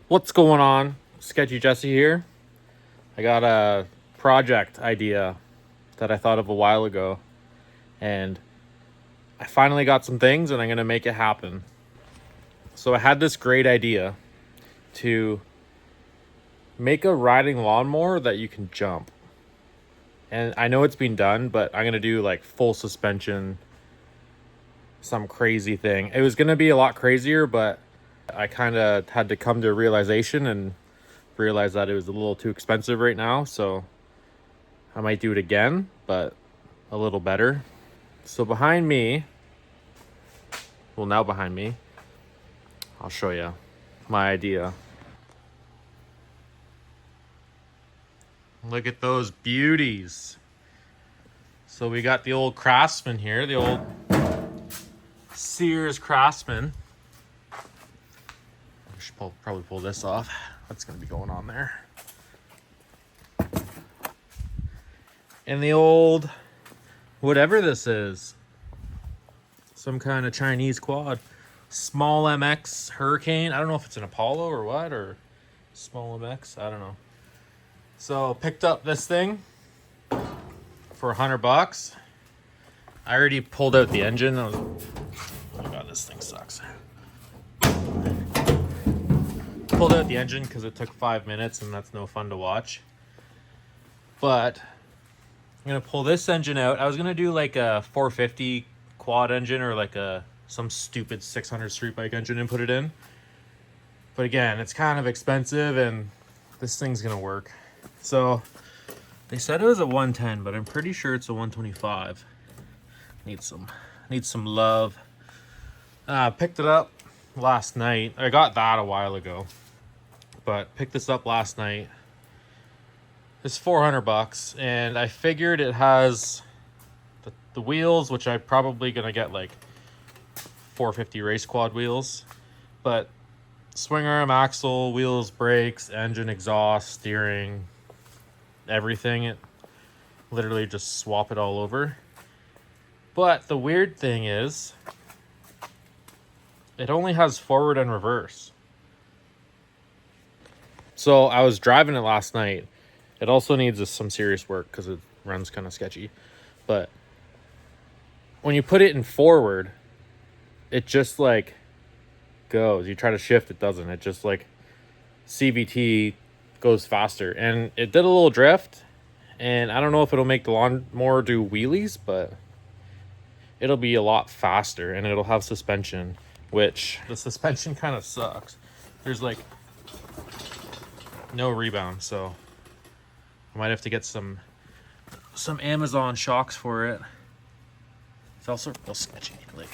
What's going on? Sketchy Jesse here. I got a project idea that I thought of a while ago, and I finally got some things and I'm going to make it happen. So I had this great idea to make a riding lawnmower that you can jump. And I know it's been done, but I'm going to do like full suspension, some crazy thing. It was going to be a lot crazier, but I kind of had to come to a realization and realize that it was a little too expensive right now. So I might do it again, but a little better. So behind me, I'll show you my idea. Look at those beauties. So we got the old Craftsman here, the old Sears Craftsman. I should probably pull this off. That's gonna be going on there. And the old, whatever this is, some kind of Chinese quad. Small MX Hurricane. I don't know if it's an Apollo or what, or small MX. I don't know. So picked up this thing for $100. I already pulled out the engine. Oh my god, this thing sucks. Pulled out the engine because it took 5 minutes and that's no fun to watch. But I'm gonna pull this engine out. I was gonna do like a 450 quad engine or like some stupid 600 street bike engine and put it in. But again, it's kind of expensive and this thing's gonna work. So they said it was a 110, but I'm pretty sure it's a 125. Need some love. Picked it up last night. I got that a while ago, but picked this up last night. It's $400, and I figured it has the wheels, which I'm probably gonna get like 450 race quad wheels, but swing arm, axle, wheels, brakes, engine, exhaust, steering, everything. It literally just swap it all over. But the weird thing is it only has forward and reverse. So I was driving it last night. It also needs some serious work because it runs kind of sketchy. But when you put it in forward, it just like goes. You try to shift, it doesn't. It just like CVT goes faster. And it did a little drift. And I don't know if it'll make the lawnmower do wheelies, but it'll be a lot faster and it'll have suspension, which the suspension kind of sucks. There's like no rebound, so I might have to get some Amazon shocks for it. It's also real sketchy. Like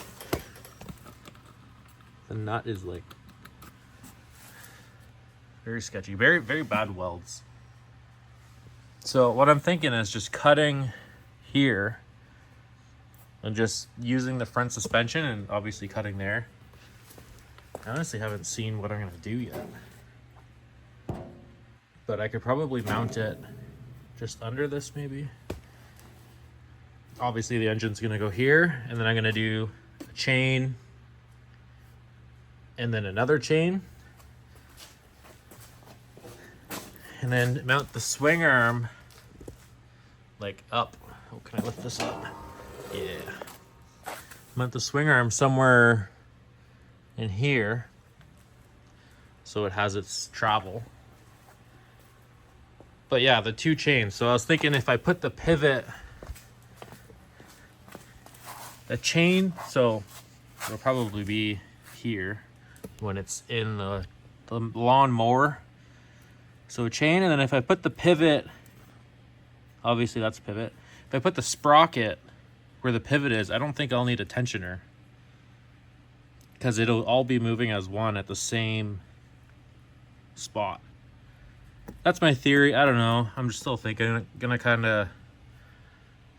the nut is like very sketchy, very very bad welds. So what I'm thinking is just cutting here and just using the front suspension and obviously cutting there. I honestly haven't seen what I'm gonna do yet, but I could probably mount it just under this maybe. Obviously the engine's gonna go here, and then I'm gonna do a chain and then another chain, and then mount the swing arm like up. Oh, can I lift this up? Yeah. Mount the swing arm somewhere in here so it has its travel. But yeah, the two chains. So I was thinking if I put the pivot, the chain, so it'll probably be here when it's in the lawnmower. So a chain, and then if I put the pivot, obviously that's a pivot. If I put the sprocket where the pivot is, I don't think I'll need a tensioner because it'll all be moving as one at the same spot. That's my theory. I don't know. I'm just still thinking. I'm gonna kind of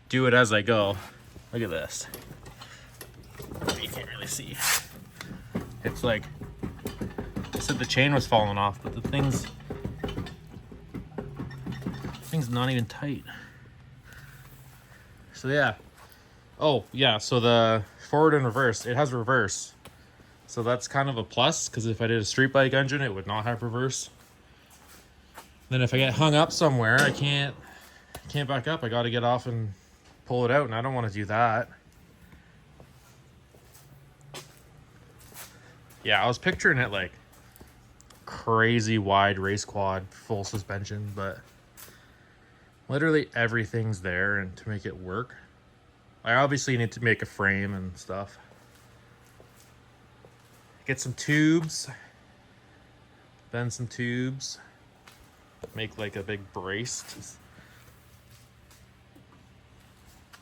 do it as I go. Look at this. You can't really see. It's like I said, the chain was falling off, but the thing's not even tight. So yeah. Oh yeah. So the forward and reverse. It has reverse. So that's kind of a plus, because if I did a street bike engine, it would not have reverse. Then if I get hung up somewhere, I can't back up. I got to get off and pull it out, and I don't want to do that. Yeah, I was picturing it like crazy wide race quad, full suspension, but literally everything's there and to make it work. I obviously need to make a frame and stuff. Get some tubes, bend some tubes, make like a big brace.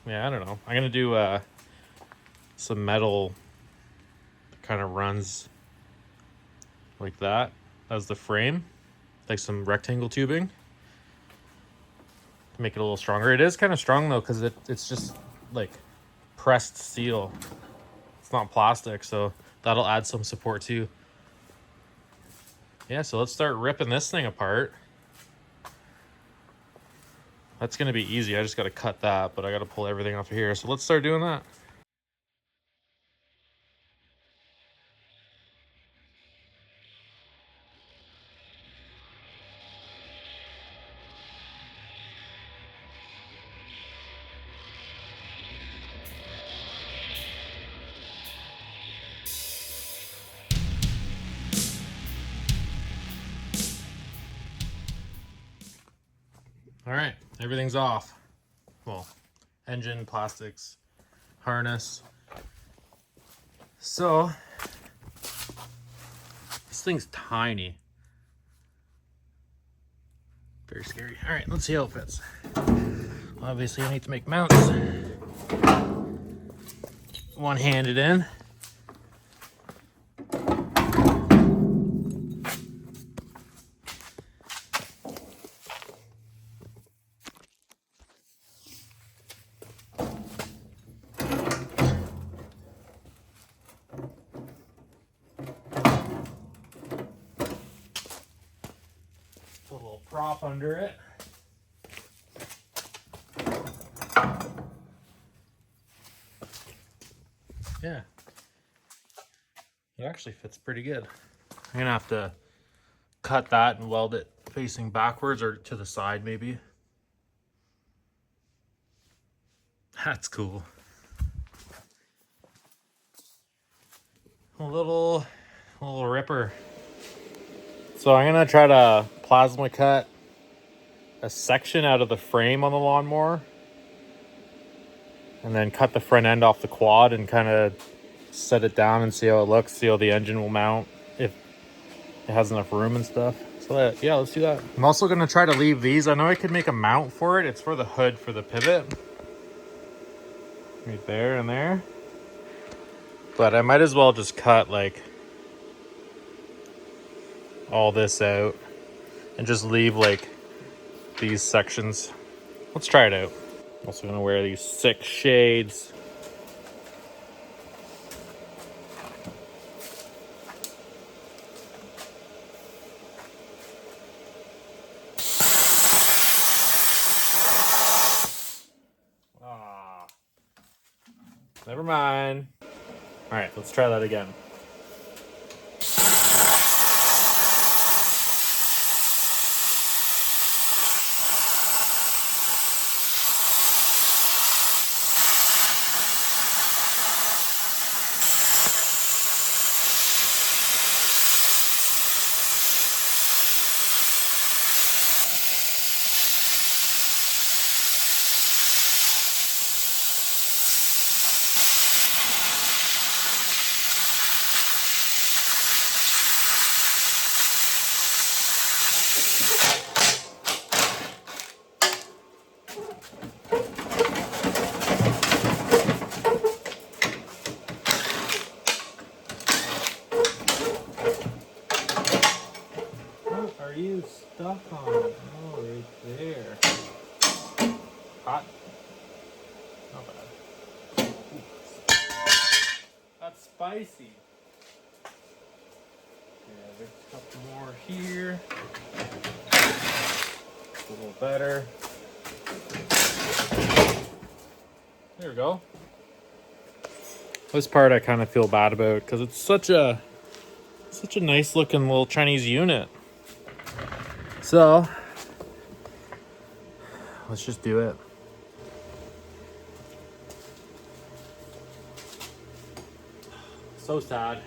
Yeah, I don't know. I'm gonna do some metal that kind of runs like that as the frame, like some rectangle tubing to make it a little stronger. It is kind of strong though, because it's just like pressed steel. It's not plastic, so that'll add some support too. Yeah, so let's start ripping this thing apart. That's gonna be easy. I just gotta cut that, but I gotta pull everything off of here. So let's start doing that. All right, everything's off. Well, engine, plastics, harness. So, this thing's tiny. Very scary. All right, let's see how it fits. Obviously, I need to make mounts. One-handed in. Put a little prop under it. Yeah. It actually fits pretty good. I'm gonna have to cut that and weld it facing backwards or to the side maybe. That's cool. A little ripper. So I'm gonna try to plasma cut a section out of the frame on the lawnmower and then cut the front end off the quad and kind of set it down and see how it looks, see how the engine will mount, if it has enough room and stuff. So yeah, let's do that. I'm also gonna try to leave these. I know I could make a mount for it. It's for the hood for the pivot. Right there and there. But I might as well just cut like all this out and just leave like these sections. Let's try it out. Also gonna wear these 6 shades. Never mind. All right, let's try that again. What are you stuck on? Oh, right there. Hot. Not bad. Ooh. That's spicy. Yeah, there's a couple more here. A little better. There we go. This part I kind of feel bad about because it's such a nice looking little Chinese unit. So let's just do it. So sad.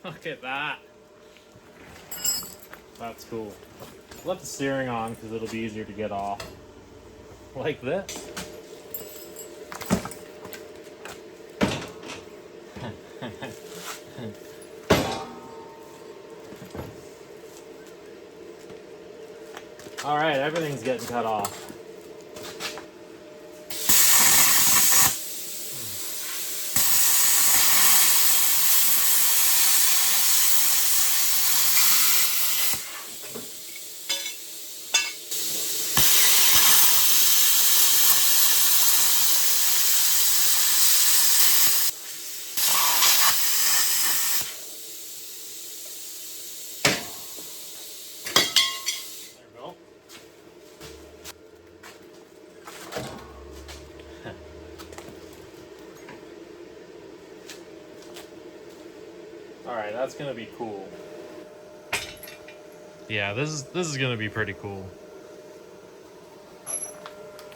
Look at that. That's cool. Left the steering on because it'll be easier to get off. Like this. All right, everything's getting cut off. All right, that's gonna be cool. Yeah, this is gonna be pretty cool.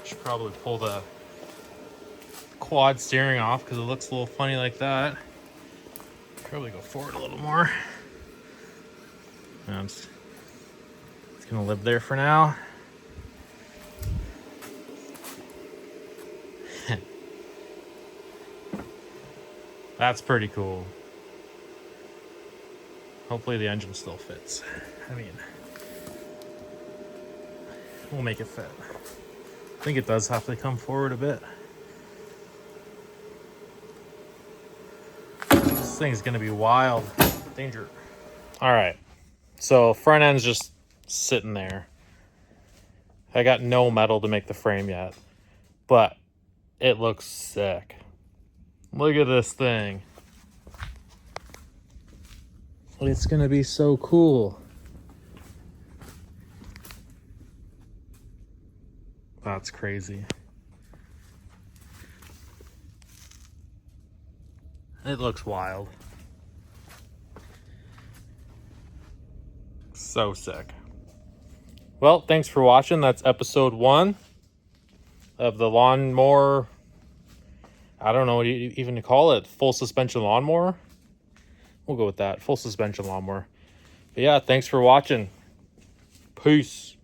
Should probably pull the quad steering off because it looks a little funny like that. Probably go forward a little more. And it's gonna live there for now. That's pretty cool. Hopefully the engine still fits. I mean, we'll make it fit. I think it does have to come forward a bit. This thing's gonna be wild. Danger. All right, so front end's just sitting there. I got no metal to make the frame yet, but it looks sick. Look at this thing. It's gonna be so cool. That's crazy. It looks wild. So sick. Well, thanks for watching. That's episode 1 of the Lawnmower. I don't know what even to call it. Full suspension lawnmower. We'll go with that. Full suspension lawnmower. But yeah, thanks for watching. Peace.